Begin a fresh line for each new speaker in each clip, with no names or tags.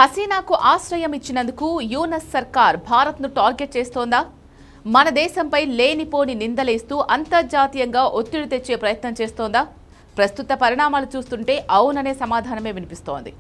హసీనాకు ఆశ్రయం ఇచ్చినందుకు యూనస్ సర్కార్ భారత్ను టార్గెట్ చేస్తోందా? మన దేశంపై లేనిపోని నిందలేస్తూ అంతర్జాతీయంగా ఒత్తిడి తెచ్చే ప్రయత్నం చేస్తోందా? ప్రస్తుత పరిణామాలు చూస్తుంటే అవుననే సమాధానమే వినిపిస్తోంది.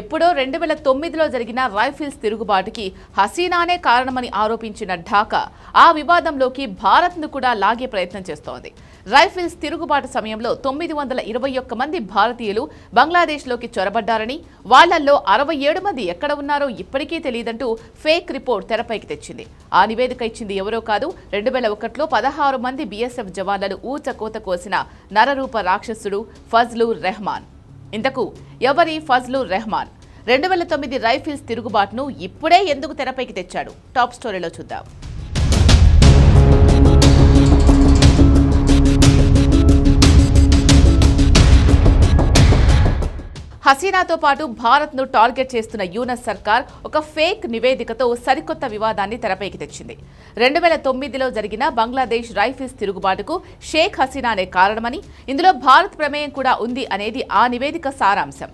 ఎప్పుడో 2009లో జరిగిన రైఫిల్స్ తిరుగుబాటుకి హసీనానే కారణమని ఆరోపించిన ఢాకా ఆ వివాదంలోకి భారత్ను కూడా లాగే ప్రయత్నం చేస్తోంది. రైఫిల్స్ తిరుగుబాటు సమయంలో 921 మంది భారతీయులు బంగ్లాదేశ్లోకి చొరబడ్డారని, వాళ్లల్లో 67 మంది ఎక్కడ ఉన్నారో ఇప్పటికీ తెలియదంటూ ఫేక్ రిపోర్ట్ తెరపైకి తెచ్చింది. ఆ నివేదిక ఇచ్చింది ఎవరో కాదు, 2001లో 16 మంది బీఎస్ఎఫ్ జవాన్లను ఊచకోత కోసిన నరరూప రాక్షసుడు ఫజ్లుర్ రెహమాన్. ఇంతకు ఎవరి ఫజ్లుర్ రెహమాన్? 2009 రైఫిల్స్ తిరుగుబాటును ఇప్పుడే ఎందుకు తెరపైకి తెచ్చాడు? టాప్ స్టోరీలో చూద్దాం. హసీనాతో పాటు భారత్ను టార్గెట్ చేస్తున్న యూనస్ సర్కార్ ఒక ఫేక్ నివేదికతో సరికొత్త వివాదాన్ని తెరపైకి తెచ్చింది. 2009లో జరిగిన బంగ్లాదేశ్ రైఫిల్స్ తిరుగుబాటుకు షేక్ హసీనానే కారణమని, ఇందులో భారత్ ప్రమేయం కూడా ఉంది అనేది ఆ నివేదిక సారాంశం.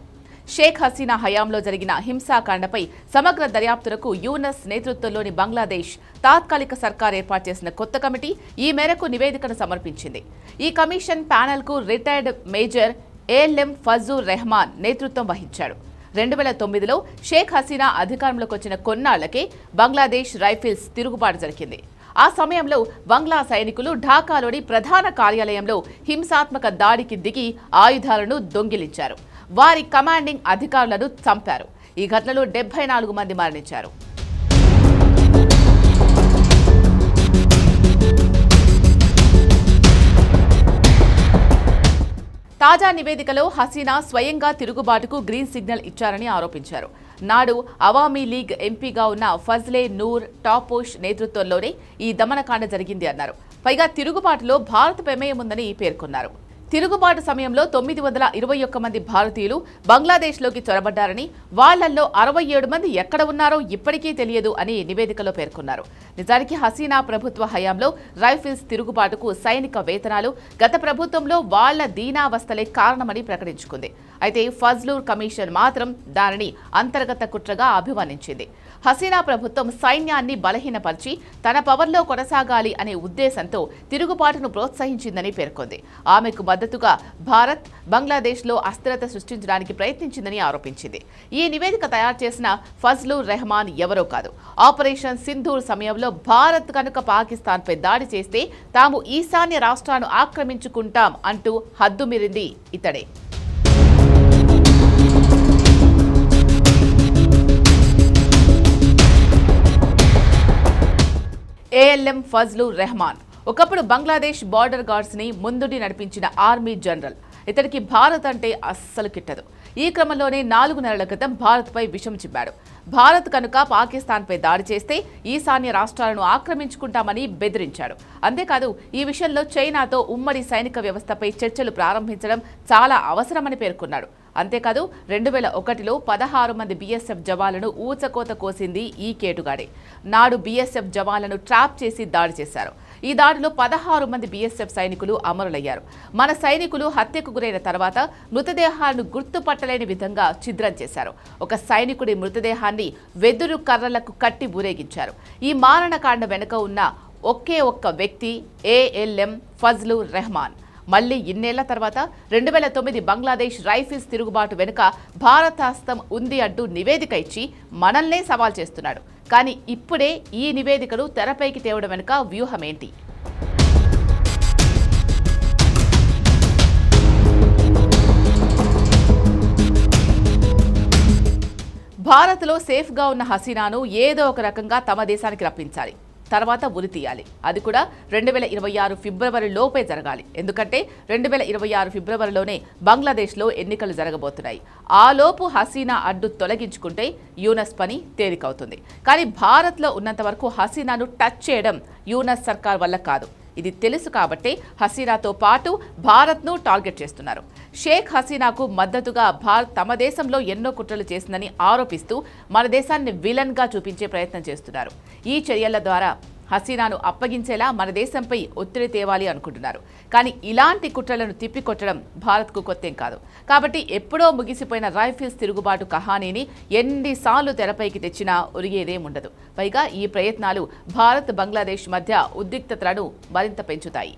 షేక్ హసీనా హయాంలో జరిగిన హింసాకాండపై సమగ్ర దర్యాప్తునకు యూనస్ నేతృత్వంలోని బంగ్లాదేశ్ తాత్కాలిక సర్కార్ ఏర్పాటు చేసిన కొత్త కమిటీ ఈ మేరకు నివేదికను సమర్పించింది. ఈ కమిషన్ ప్యానెల్కు retired major ALM Fazlur Rahman నేతృత్వం వహించాడు. 2009లో షేక్ హసీనా అధికారంలోకి వచ్చిన కొన్నాళ్లకే బంగ్లాదేశ్ రైఫిల్స్ తిరుగుబాటు జరిగింది. ఆ సమయంలో బంగ్లా సైనికులు ఢాకాలోని ప్రధాన కార్యాలయంలో హింసాత్మక దాడికి దిగి ఆయుధాలను దొంగిలించారు. వారి కమాండింగ్ అధికారులను చంపారు. ఈ ఘటనలో 74 మంది మరణించారు. తాజా నివేదికలో హసీనా స్వయంగా తిరుగుబాటుకు గ్రీన్ సిగ్నల్ ఇచ్చారని ఆరోపించారు. నాడు అవామీ లీగ్ ఎంపీగా ఉన్న ఫజ్లే నూర్ టాపోష్ నేతృత్వంలోనే ఈ దమనకాండ జరిగింది అన్నారు. పైగా తిరుగుబాటులో భారత ప్రమేయం ఉందని పేర్కొన్నారు. తిరుగుబాటు సమయంలో 921 మంది భారతీయులు బంగ్లాదేశ్లోకి చొరబడ్డారని, వాళ్లల్లో 67 మంది ఎక్కడ ఉన్నారో ఇప్పటికీ తెలియదు అని నివేదికలో పేర్కొన్నారు. నిజానికి హసీనా ప్రభుత్వ హయాంలో రైఫిల్స్ తిరుగుబాటుకు సైనిక వేతనాలు గత ప్రభుత్వంలో వాళ్ల దీనావస్థలే కారణమని ప్రకటించుకుంది. అయితే ఫజ్లుర్ కమిషన్ మాత్రం దానిని అంతర్గత కుట్రగా అభివర్ణించింది. హసీనా ప్రభుత్వం సైన్యాన్ని బలహీనపరిచి తన పవర్లో కొనసాగాలి అనే ఉద్దేశంతో తిరుగుబాటును ప్రోత్సహించిందని పేర్కొంది. ఆమెకు మద్దతుగా భారత్ బంగ్లాదేశ్లో అస్థిరత సృష్టించడానికి ప్రయత్నించిందని ఆరోపించింది. ఈ నివేదిక తయారు చేసిన ఫజ్లుర్ రెహమాన్ ఎవరో కాదు. ఆపరేషన్ సింధూర్ సమయంలో భారత్ కనుక పాకిస్తాన్పై దాడి చేస్తే తాము ఈశాన్య రాష్ట్రాలను ఆక్రమించుకుంటాం అంటూ హద్దుమీరింది ఇతడే. ఏఎల్ఎం ఫజ్లుర్ రెహమాన్ ఒకప్పుడు బంగ్లాదేశ్ బార్డర్ గార్డ్స్ ని ముందుండి నడిపించిన ఆర్మీ జనరల్. ఇతడికి భారత్ అంటే అస్సలు కిట్టదు. ఈ క్రమంలోనే 4 నెలల క్రితం భారత్పై విషం చిమ్మాడు. భారత్ కనుక పాకిస్తాన్పై దాడి చేస్తే ఈశాన్య రాష్ట్రాలను ఆక్రమించుకుంటామని బెదిరించాడు. అంతేకాదు, ఈ విషయంలో చైనాతో ఉమ్మడి సైనిక వ్యవస్థపై చర్చలు ప్రారంభించడం చాలా అవసరమని పేర్కొన్నాడు. అంతేకాదు, 2001లో 16 మంది బీఎస్ఎఫ్ జవాన్లను ఊచకోత కోసింది ఈ కేటుగాడే. నాడు బీఎస్ఎఫ్ జవాన్లను ట్రాప్ చేసి దాడి చేశారు. ఈ దాడిలో 16 మంది బీఎస్ఎఫ్ సైనికులు అమరులయ్యారు. మన సైనికులు హత్యకు గురైన తర్వాత మృతదేహాలను గుర్తుపట్టలేని విధంగా ఛిద్రం చేశారు. ఒక సైనికుడి మృతదేహాన్ని వెదురు కర్రలకు కట్టి ఊరేగించారు. ఈ మారణకాండ వెనుక ఉన్న ఒకే ఒక్క వ్యక్తి ఏఎల్ఎం ఫజ్లుర్ రెహమాన్. మళ్లీ ఇన్నేళ్ల తర్వాత 2009 బంగ్లాదేశ్ రైఫిల్స్ తిరుగుబాటు వెనుక భారత హస్తం ఉంది అంటూ నివేదిక ఇచ్చి మనల్నే సవాల్ చేస్తున్నాడు. కానీ ఇప్పుడే ఈ నివేదికను తెరపైకి తేవడం వెనుక వ్యూహమేంటి? భారత్లో సేఫ్గా ఉన్న హసీనాను ఏదో ఒక రకంగా తమ దేశానికి రప్పించాలి. తర్వాత ఉరి తీయాలి. అది కూడా 2026 ఫిబ్రవరి లోపే జరగాలి. ఎందుకంటే 2026 ఫిబ్రవరిలోనే బంగ్లాదేశ్లో ఎన్నికలు జరగబోతున్నాయి. ఆ లోపు హసీనా అడ్డు తొలగించుకుంటే యూనస్ పని తేలికవుతుంది. కానీ భారత్లో ఉన్నంత వరకు హసీనాను టచ్ చేయడం యూనస్ సర్కార్ వల్ల కాదు. ఇది తెలుసు కాబట్టే హసీనాతో పాటు భారత్ను టార్గెట్ చేస్తున్నారు. షేక్ హసీనాకు మద్దతుగా భారత్ తమ దేశంలో ఎన్నో కుట్రలు చేసిందని ఆరోపిస్తూ మన దేశాన్ని విలన్గా చూపించే ప్రయత్నం చేస్తున్నారు. ఈ చర్యల ద్వారా హసీనాను అప్పగించేలా మన దేశంపై ఒత్తిడి తేవాలి అనుకుంటున్నారు. కానీ ఇలాంటి కుట్రలను తిప్పికొట్టడం భారత్కు కొత్తేం కాదు. కాబట్టి ఎప్పుడో ముగిసిపోయిన రైఫిల్స్ తిరుగుబాటు కహానీని ఎన్నిసార్లు తెరపైకి తెచ్చినా ఒరిగేదేముండదు. పైగా ఈ ప్రయత్నాలు భారత్ బంగ్లాదేశ్ మధ్య ఉద్రిక్తతలను మరింత పెంచుతాయి.